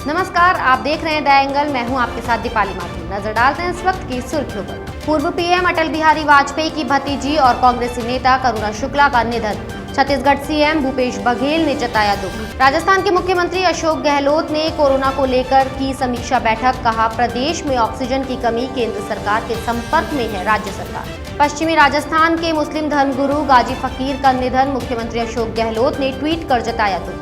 नमस्कार, आप देख रहे हैं द एंगल। मैं हूं आपके साथ दीपाली माथुर। नजर डालते हैं इस वक्त की सुर्खियों पर। पूर्व पीएम अटल बिहारी वाजपेयी की भतीजी और कांग्रेसी नेता करुणा शुक्ला का निधन। छत्तीसगढ़ सीएम भूपेश बघेल ने जताया दुख। राजस्थान के मुख्यमंत्री अशोक गहलोत ने कोरोना को लेकर की समीक्षा बैठक। कहा, प्रदेश में ऑक्सीजन की कमी, केंद्र सरकार के संपर्क में है राज्य सरकार। पश्चिमी राजस्थान के मुस्लिम धर्मगुरु गाजी फकीर का निधन। मुख्यमंत्री अशोक गहलोत ने ट्वीट कर जताया दुख।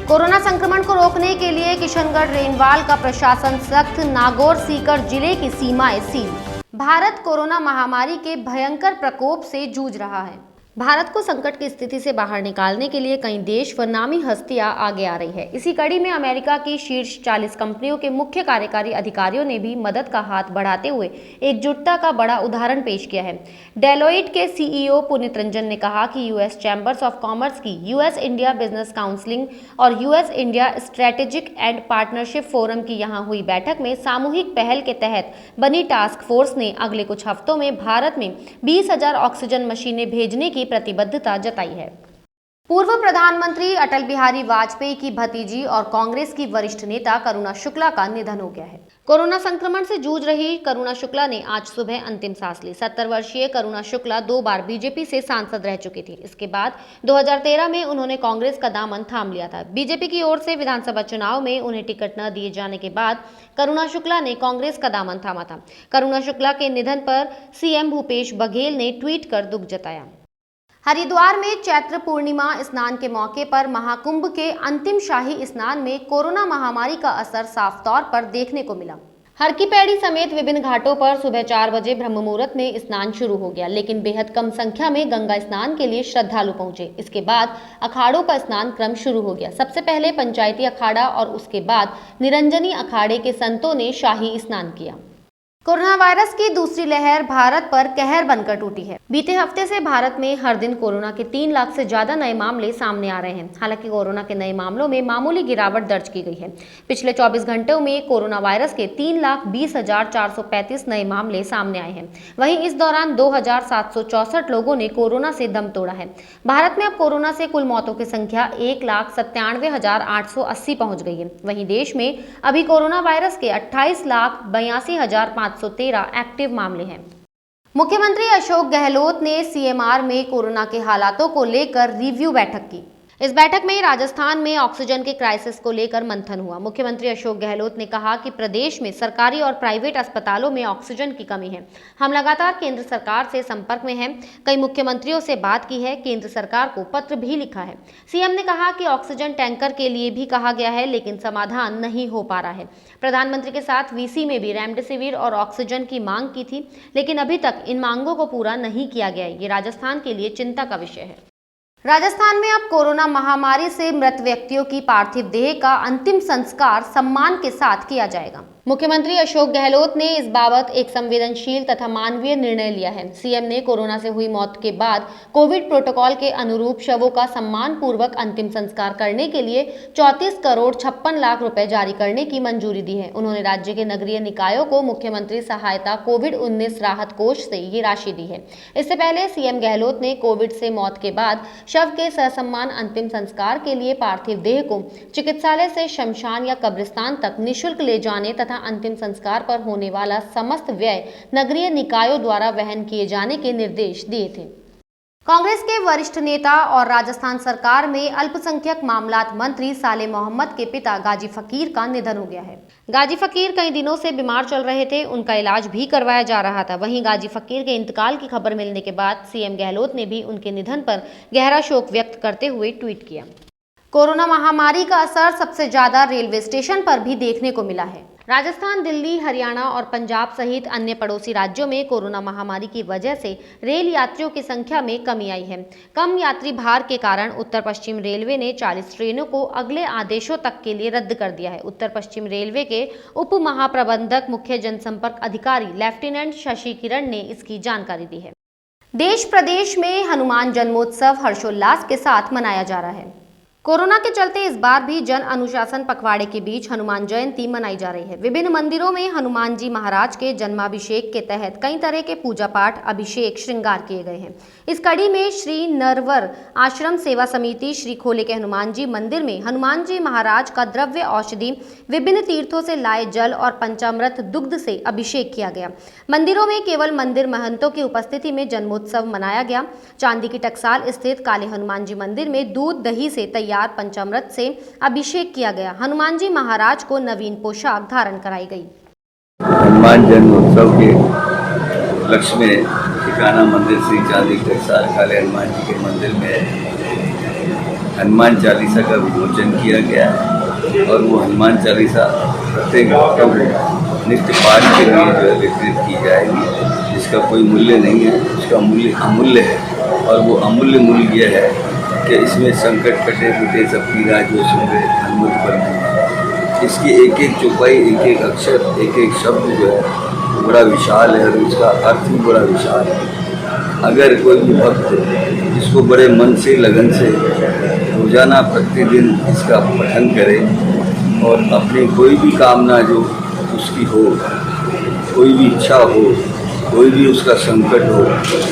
कोरोना संक्रमण को रोकने के लिए किशनगढ़ रेनवाल का प्रशासन सख्त। नागौर सीकर जिले की सीमाएं सील। भारत कोरोना महामारी के भयंकर प्रकोप से जूझ रहा है। भारत को संकट की स्थिति से बाहर निकालने के लिए कई देश व नामी हस्तियां आगे आ रही है। इसी कड़ी में अमेरिका की शीर्ष 40 कंपनियों के मुख्य कार्यकारी अधिकारियों ने भी मदद का हाथ बढ़ाते हुए एकजुटता का बड़ा उदाहरण पेश किया है। डेलोइट के सीईओ पुनीत रंजन ने कहा कि यूएस चैम्बर्स ऑफ कॉमर्स की यूएस इंडिया बिजनेस काउंसिलिंग और US India strategic and partnership forum की यहां हुई बैठक में सामूहिक पहल के तहत बनी टास्क फोर्स ने अगले कुछ हफ्तों में भारत में 20,000 ऑक्सीजन मशीनें भेजने की प्रतिबद्धता जताई है। पूर्व प्रधानमंत्री अटल बिहारी वाजपेयी की भतीजी और कांग्रेस की वरिष्ठ नेता करुणा शुक्ला का निधन हो गया है। कोरोना संक्रमण से जूझ रही करुणा शुक्ला ने आज सुबह अंतिम सांस ली। 70 वर्षीय करुणा शुक्ला 2 बार बीजेपी से सांसद रह चुकी थी। इसके बाद 2013 में उन्होंने कांग्रेस का दामन थाम लिया था। बीजेपी की ओर से विधानसभा चुनाव में उन्हें टिकट न दिए जाने के बाद करुणा शुक्ला ने कांग्रेस का दामन थामा था। करुणा शुक्ला के निधन पर सीएम भूपेश बघेल ने ट्वीट कर दुख जताया। हरिद्वार में चैत्र पूर्णिमा स्नान के मौके पर महाकुंभ के अंतिम शाही स्नान में कोरोना महामारी का असर साफ तौर पर देखने को मिला। हर की पैड़ी समेत विभिन्न घाटों पर सुबह 4 बजे ब्रह्म मुहूर्त में स्नान शुरू हो गया, लेकिन बेहद कम संख्या में गंगा स्नान के लिए श्रद्धालु पहुंचे। इसके बाद अखाड़ों का स्नान क्रम शुरू हो गया। सबसे पहले पंचायती अखाड़ा और उसके बाद निरंजनी अखाड़े के संतों ने शाही स्नान किया। कोरोना वायरस की दूसरी लहर भारत पर कहर बनकर टूटी है। बीते हफ्ते से भारत में हर दिन कोरोना के 3 लाख से ज्यादा नए मामले सामने आ रहे हैं। हालांकि कोरोना के नए मामलों में मामूली गिरावट दर्ज की गई है। पिछले 24 घंटों में कोरोना वायरस के 3,20,435 नए मामले सामने आए हैं। वहीं इस दौरान 2,764 लोगों ने कोरोना से दम तोड़ा है। भारत में अब कोरोना से कुल मौतों की संख्या 1,97,880 पहुंच गई है। वहीं देश में अभी कोरोना वायरस के 28,82,513 एक्टिव मामले हैं। मुख्यमंत्री अशोक गहलोत ने सीएमआर में कोरोना के हालातों को लेकर रिव्यू बैठक की। इस बैठक में राजस्थान में ऑक्सीजन के क्राइसिस को लेकर मंथन हुआ। मुख्यमंत्री अशोक गहलोत ने कहा कि प्रदेश में सरकारी और प्राइवेट अस्पतालों में ऑक्सीजन की कमी है। हम लगातार केंद्र सरकार से संपर्क में हैं। कई मुख्यमंत्रियों से बात की है। केंद्र सरकार को पत्र भी लिखा है। सीएम ने कहा कि ऑक्सीजन टैंकर के लिए भी कहा गया है, लेकिन समाधान नहीं हो पा रहा है। प्रधानमंत्री के साथ वीसी में भी रेमडेसिविर और ऑक्सीजन की मांग की थी, लेकिन अभी तक इन मांगों को पूरा नहीं किया गया है। ये राजस्थान के लिए चिंता का विषय है। राजस्थान में अब कोरोना महामारी से मृत व्यक्तियों की पार्थिव देह का अंतिम संस्कार सम्मान के साथ किया जाएगा। मुख्यमंत्री अशोक गहलोत ने इस बाबत एक संवेदनशील तथा मानवीय निर्णय लिया है। सीएम ने कोरोना से हुई मौत के बाद कोविड प्रोटोकॉल के अनुरूप शवों का सम्मान पूर्वक अंतिम संस्कार करने के लिए 34 करोड़ 56 लाख रुपए जारी करने की मंजूरी दी है। उन्होंने राज्य के नगरीय निकायों को मुख्यमंत्री सहायता कोविड-19 राहत कोष से ये राशि दी है। इससे पहले सीएम गहलोत ने कोविड से मौत के बाद शव के ससम्मान अंतिम संस्कार के लिए पार्थिव देह को चिकित्सालय से शमशान या कब्रिस्तान तक निःशुल्क ले जाने तथा अंतिम संस्कार पर होने वाला समस्त व्यय नगरीय निकायों द्वारा वहन किए जाने के निर्देश दिए थे। कांग्रेस के वरिष्ठ नेता और राजस्थान सरकार में अल्पसंख्यक मामलात मंत्री साले मोहम्मद के पिता गाजी फकीर का निधन हो गया है। गाजी फकीर कई दिनों से बीमार चल रहे थे। उनका इलाज भी करवाया जा रहा था। वहीं गाजी फकीर के इंतकाल की खबर मिलने के बाद सीएम गहलोत ने भी उनके निधन पर गहरा शोक व्यक्त करते हुए ट्वीट किया। कोरोना महामारी का असर सबसे ज्यादा रेलवे स्टेशन पर भी देखने को मिला है। राजस्थान, दिल्ली, हरियाणा और पंजाब सहित अन्य पड़ोसी राज्यों में कोरोना महामारी की वजह से रेल यात्रियों की संख्या में कमी आई है। कम यात्री भार के कारण उत्तर पश्चिम रेलवे ने 40 ट्रेनों को अगले आदेशों तक के लिए रद्द कर दिया है। उत्तर पश्चिम रेलवे के उप महाप्रबंधक मुख्य जनसंपर्क अधिकारी लेफ्टिनेंट शशि किरण ने इसकी जानकारी दी है। देश प्रदेश में हनुमान जन्मोत्सव हर्षोल्लास के साथ मनाया जा रहा है। कोरोना के चलते इस बार भी जन अनुशासन पखवाड़े के बीच हनुमान जयंती मनाई जा रही है। विभिन्न मंदिरों में हनुमान जी महाराज के जन्माभिषेक के तहत कई तरह के पूजा पाठ, अभिषेक, श्रृंगार किए गए हैं। इस कड़ी में श्री नरवर आश्रम सेवा समिति श्री खोले के हनुमान जी मंदिर में हनुमान जी महाराज का द्रव्य औषधि, विभिन्न तीर्थों से लाए जल और पंचामृत दुग्ध से अभिषेक किया गया। मंदिरों में केवल मंदिर महंतों की उपस्थिति में जन्मोत्सव मनाया गया। चांदी की टकसाल स्थित काले हनुमान जी मंदिर में दूध दही से तैयार पंचामृत से अभिषेक किया गया। हनुमान जी महाराज को नवीन पोशाक धारण कराई गई। हनुमान जन्मोत्सव के उपलक्ष्य में ठिकाना मंदिर श्री चांदी के टकसाल काले हनुमान जी के मंदिर में हनुमान चालीसा का विमोचन किया गया और वो हनुमान चालीसा प्रत्येक भक्तों को नित्य पाठ के लिए जो है वितरित की जाएगी, जिसका कोई मूल्य नहीं है, उसका मूल्य अमूल्य है। और वो अमूल्य मूल्य यह है कि इसमें संकट कटे फुटे सबकी राह जो सुन हनुमत पर। इसकी एक एक चौपाई, एक एक अक्षर, एक एक शब्द जो है बड़ा विशाल है और उसका अर्थ भी बड़ा विशाल है। अगर कोई भी भक्त इसको बड़े मन से, लगन से रोजाना प्रतिदिन इसका पठन करे और अपनी कोई भी कामना जो उसकी हो, कोई भी इच्छा हो, कोई भी उसका संकट हो,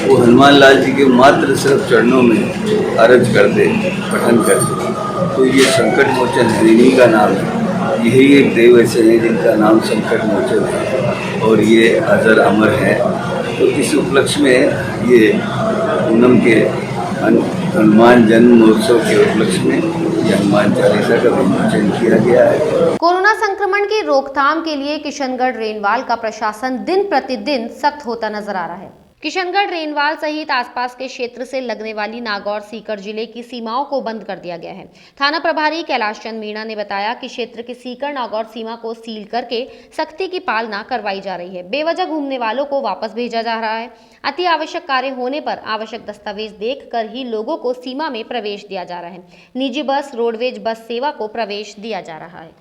वो हनुमान लाल जी के मात्र सिर्फ चरणों में अर्ज कर दे, पठन कर दे, तो ये संकट मोचन हरिणी का नाम है। यही एक देव ऐसे हैं जिनका नाम संकट मोचन है और ये अजर अमर है। तो इस उपलक्ष्य में ये पूनम के हनुमान जन्म महोत्सव के उपलक्ष्य में ये हनुमान चालीसा का विमोचन किया गया है। कोरोना संक्रमण की रोकथाम के लिए किशनगढ़ रेनवाल का प्रशासन दिन प्रतिदिन सख्त होता नजर आ रहा है। किशनगढ़ रेनवाल सहित आसपास के क्षेत्र से लगने वाली नागौर सीकर जिले की सीमाओं को बंद कर दिया गया है। थाना प्रभारी कैलाश चंद मीणा ने बताया कि क्षेत्र की सीकर नागौर सीमा को सील करके सख्ती की पालना करवाई जा रही है। बेवजह घूमने वालों को वापस भेजा जा रहा है। अति आवश्यक कार्य होने पर आवश्यक दस्तावेज देखकर ही लोगों को सीमा में प्रवेश दिया जा रहा है। निजी बस, रोडवेज बस सेवा को प्रवेश दिया जा रहा है।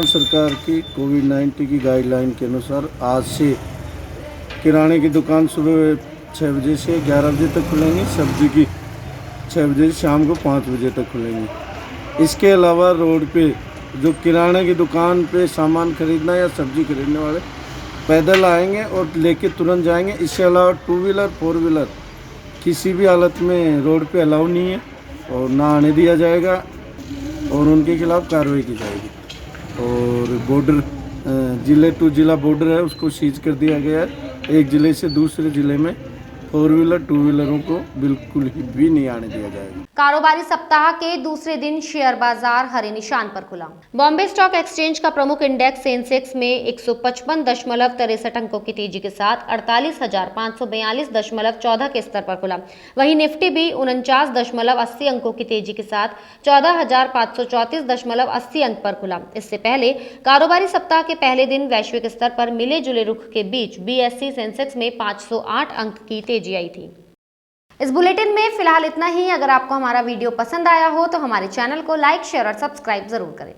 सरकार की कोविड-19 की गाइडलाइन के अनुसार आज से किराने की दुकान सुबह 6 बजे से 11 बजे तक खुलेंगी, सब्जी की 6 बजे से शाम को 5 बजे तक खुलेंगी। इसके अलावा रोड पे जो किराने की दुकान पे सामान खरीदना या सब्जी खरीदने वाले पैदल आएंगे और लेके तुरंत जाएंगे। इसके अलावा 2 व्हीलर 4 व्हीलर किसी भी हालत में रोड पे अलाउ नहीं है और ना आने दिया जाएगा और उनके खिलाफ़ कार्रवाई की जाएगी। और बॉर्डर ज़िले टू ज़िला बॉर्डर है, उसको सीज कर दिया गया है। एक ज़िले से दूसरे ज़िले में 4 व्हीलर 2 व्हीलरों को बिल्कुल भी नहीं आने दिया जाएगा। कारोबारी सप्ताह के दूसरे दिन शेयर बाजार हरे निशान पर खुला। बॉम्बे स्टॉक एक्सचेंज का प्रमुख इंडेक्स सेंसेक्स में 155.63 अंकों की तेजी के साथ 48,542.14 के स्तर पर खुला। वहीं निफ्टी भी 49.80 अंकों की तेजी के साथ 14,534.80 अंक पर खुला। इससे पहले कारोबारी सप्ताह के पहले दिन वैश्विक स्तर पर मिले जुले रुख के बीच BSE सेंसेक्स में 508 अंक की तेजी आई थी। इस बुलेटिन में फिलहाल इतना ही। अगर आपको हमारा वीडियो पसंद आया हो तो हमारे चैनल को लाइक, शेयर और सब्सक्राइब जरूर करें।